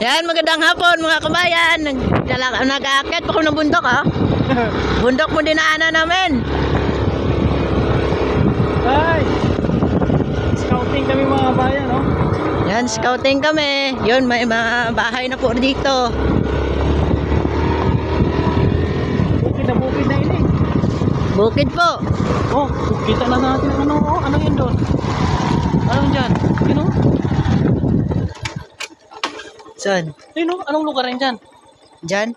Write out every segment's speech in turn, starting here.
Yan, magandang hapon mga kabayan. Nag-aakyat pa ko ng bundok, ha? Bundok mo dinaanan namin. Ay! Scouting kami mga kabayan, no? Yan, scouting kami. Yun, may mga bahay na po dito. Bukid na yun eh. Bukid po. Oh, kita na natin ang ano. Oh, ano yun doon? Anong dyan? Yun o? Saan? Yun o? Anong lugar yan dyan? Diyan?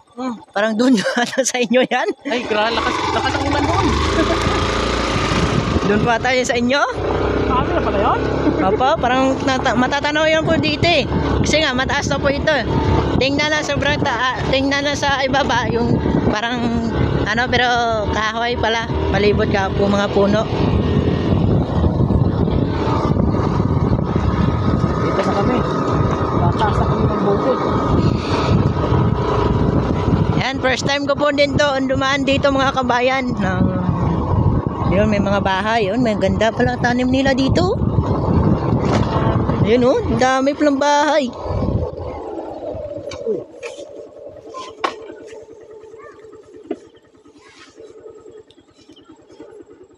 Parang doon yata sa inyo yan. Ay, lakas ang ulan doon. Doon pa tayo sa inyo? Kami na pala yun? Opo, parang matatanaw yan po dito eh. Kasi nga, mataas na po ito. Tingnan na sobrang tingnan na sa ibaba, yung parang ano, pero kahoy pala. Palibot ka po mga puno. Dito na kami. Tataas na kami ng bukid. Yan, first time ko po din to dumaan dito mga kabayan. Yun, may mga bahay. Yun, may ganda pala tanim nila dito. Yun oh, dami palang bahay.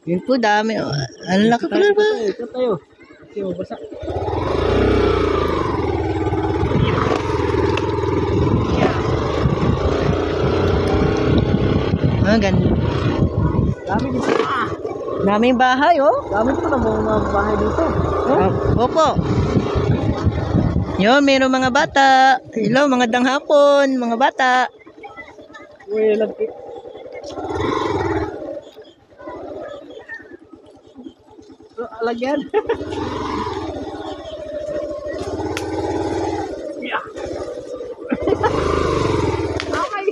Yun po, dami. Ang laki pala ba? Ito tayo. Ito, basa. Ganda. Dami dito. Daming bahay, oh. Dami pa ng mga bahay dito. Opo. Yun, mayroong mga bata. Hello, mga hapon, mga bata. Uy, lagi. Lagyan. Yeah. Okay.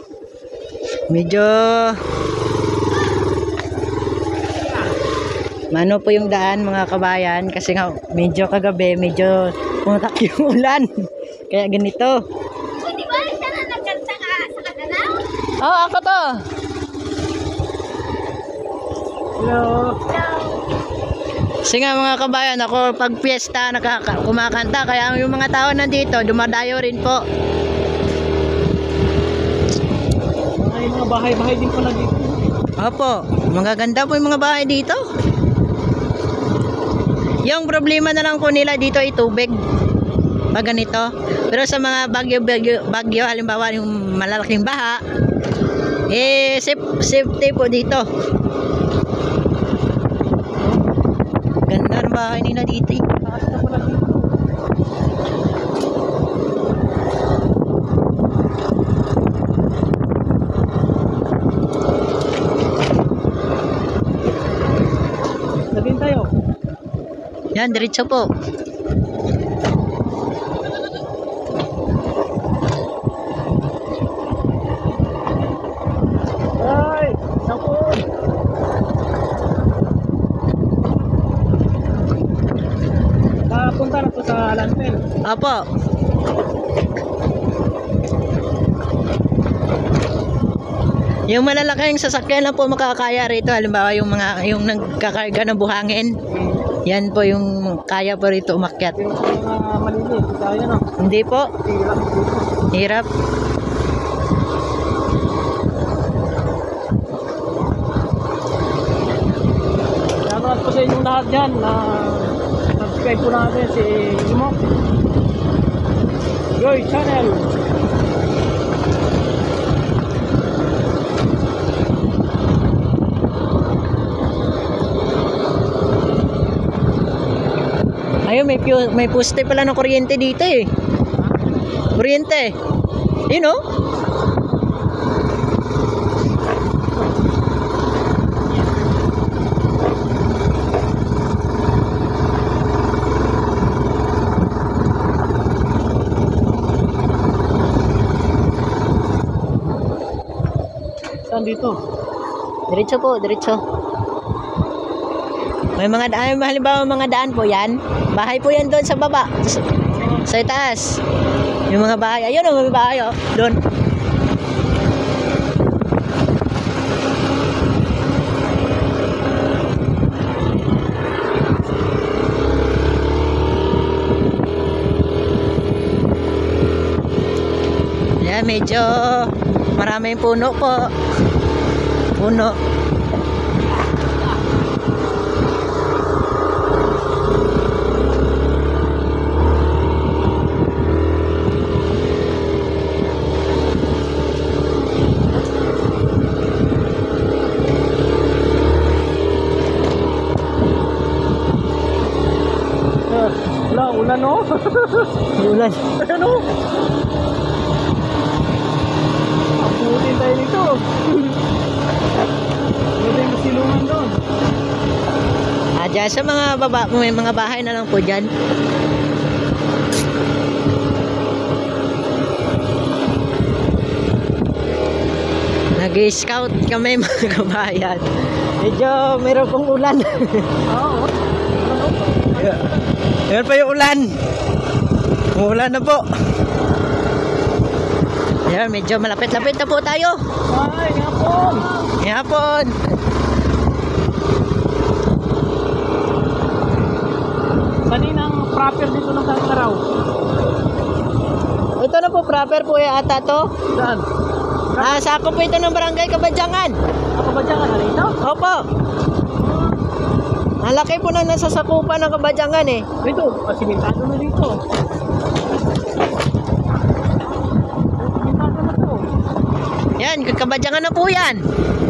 Medyo mano po yung daan mga kabayan kasi nga medyo kagabi, medyo pumatak yung ulan. Kaya ganito. Di ba siya na nagkanta ka sa Kadalaw? Oh, ako to. Hello. Kasi nga mga kabayan, ako pag piyesta kumakanta, kaya yung mga tao nandito dumadayo rin po. May mga bahay-bahay din pala dito. Opo, magaganda po yung mga bahay dito. Yung problema na lang po nila dito ay tubig. Pag ganito. Pero sa mga bagyo, halimbawa yung malalaking baha, safety po dito. Ganda ng bahay nila dito. Taas na pala dito. Sabihin tayo. Yan, diretso po. Ay! Naku! Punta na to sa Lanpel. Opo. Yung malalaking sasakyan lang po makakaya rito. Halimbawa yung nagkakarga ng buhangin. Yan po yung kaya po rito umakyat. Yung mga maliliit, kaya no? Hindi po. Hirap dito. Hirap. Salamat po sa inyong lahat dyan na subscribe po natin si Imok Joy Channel. Ayun, may poste pala ng kuryente dito eh. Kuryente. Yun oh. Saan dito? Diretso po, diretso. May mga daan, halimbawa mga daan po yan. Bahay po yan doon sa baba. Sa itaas. Yung mga bahay. Ayun oh, may bahay oh. Doon. Yan, medyo maraming puno po. Puno. Wala, ulan no? Ulan. Ano? Abutin tayo nito. Buti yung silungan doon. Dyan sa mga may mga bahay na lang po dyan. Nag-scout kami mga kabayan. Medyo meron pong ulan. Oo. Meron pa yung ulan. Ulan na po. Yan, medyo malapit-lapit na po tayo. Ay, hapon. Yapon. Kaninang proper dito ng Tangaraw. Ito na po, proper po yung ata to. Saan? Sakop po ito ng barangay Kabadyangan. Ako ba dyan? Ano ito? Opo. Ang laki po na nasa sakupan ng Kabadyangan eh. Ito, simentado na dito. Simentado na to. Yan, Kabadyangan na po yan.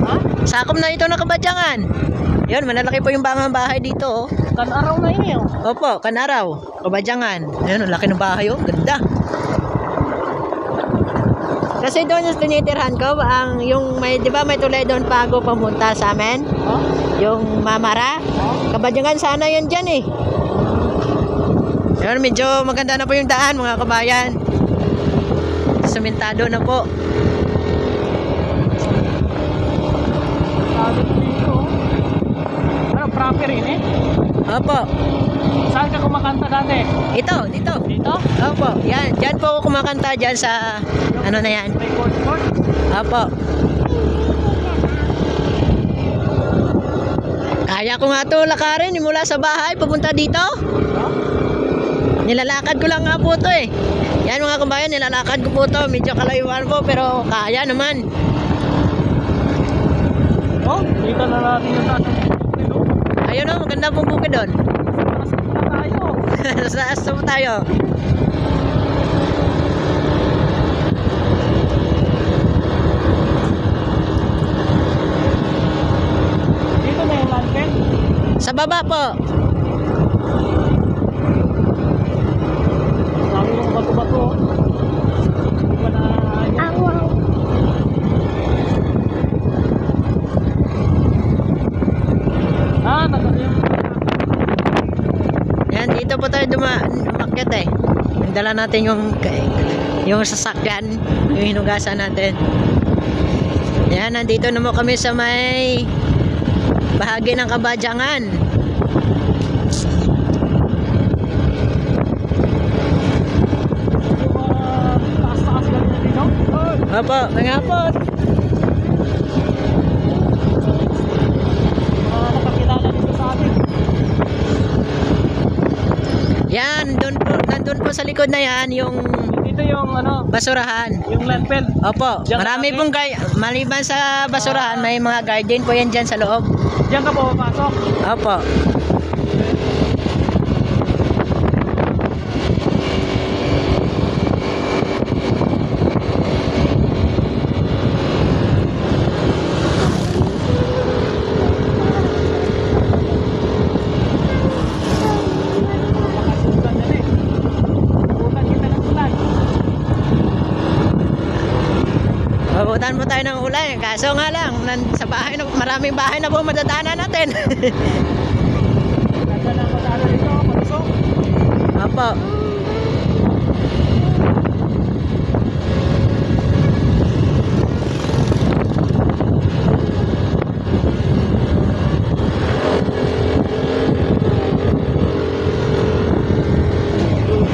Ha? Sakop na ito ng Kabadyangan. Yan, malalaki po yung bahay dito oh. Kan-araw na ini oh. Opo, Kanaraw, Kabadyangan. Yan, ang laki ng bahay oh. Ganda. Kasi doon yung tinitirhan ko, yung may, di ba may tulay doon bago pamunta sa amin? Ha? Yung Mamara. Kabadyangan sana yan dyan eh. Yan, medyo maganda na po yung daan mga kabayan. Sementado na po. Sabi ko dito. Ano, proper ini? Opo. Saan ka kumakanta dati? Ito, dito. Dito? Opo, yan. Dyan po ako kumakanta dyan sa, ano na yan. May court? Opo. Kaya ko nga to lakarin mula sa bahay papunta dito. Nilalakad ko lang nga po to eh. Yan mga kabayan, nilalakad ko po to. Medyo kalayuan po pero kaya naman. Oh, dito na natin yung taas. Ayun o, maganda pong bukid doon. Tayo. Sa taas po tayo. Dito na yung lanken. Sa baba po. Sabi yung bato-bato. Hindi pa na... Yan, dito po tayo umakyat eh. Dala natin yung sasakyan, yung hinugasan natin. Yan, nandito na mo kami sa may bahagi ng Kabadyangan. Taas-taas galing na dito. Opo, mga po. Nakakilala dito sa atin. Yan, nandun po sa likod na yan, yung Dito yung ano, basurahan. yung landfill. Opo, Diyan marami kami? pong maliban sa basurahan, may mga garden po yan dyan sa loob. Diyan ka pumapasok. Opo. Makasukan yan eh. Sukan kita ng ulan. Mabutan mo tayo ng ulan. Kaso nga lang, sa bahay na, maraming bahay na po madadaanan natin. Ganda na pasada dito, palusok. Opo.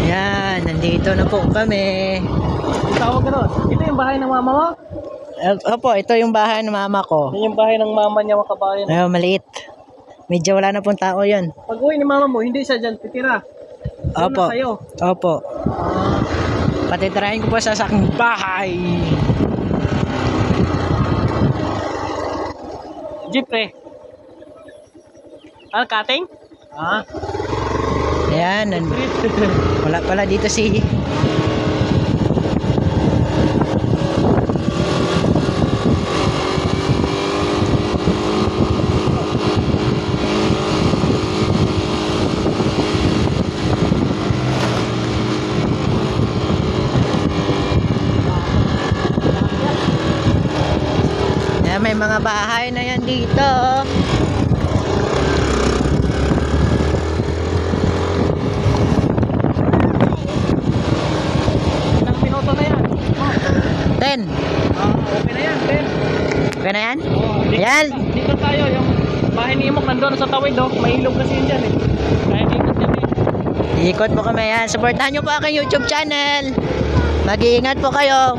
Yan, nandito na po kami. Tawag ka doon. Ito yung bahay ng mama mo? Opo, ito yung bahay ng mama ko. Yan yung bahay ng mama niya, mga kabayan. Ayun, maliit. Medyo wala na pong tao yun. Pag uwi ni mama mo, hindi siya dyan titira. Doon Opo. na sa'yo. Opo. Patitirahin ko po sa aking bahay. Jeep eh. Ano, cutting? Ah. Ayan, wala pala dito si Ayan, may mga bahay na yan dito. Ilang minuto na yan? 10. Okay na yan, 10. Okay na yan? Dito, Ayan. dito tayo, yung bahay ni Imok nandun sa tawid oh. May ilog kasi yun dyan eh. Kaya dito dyan eh. Ikot po kami yan. Supportahan nyo po aking YouTube channel. Mag-iingat po kayo.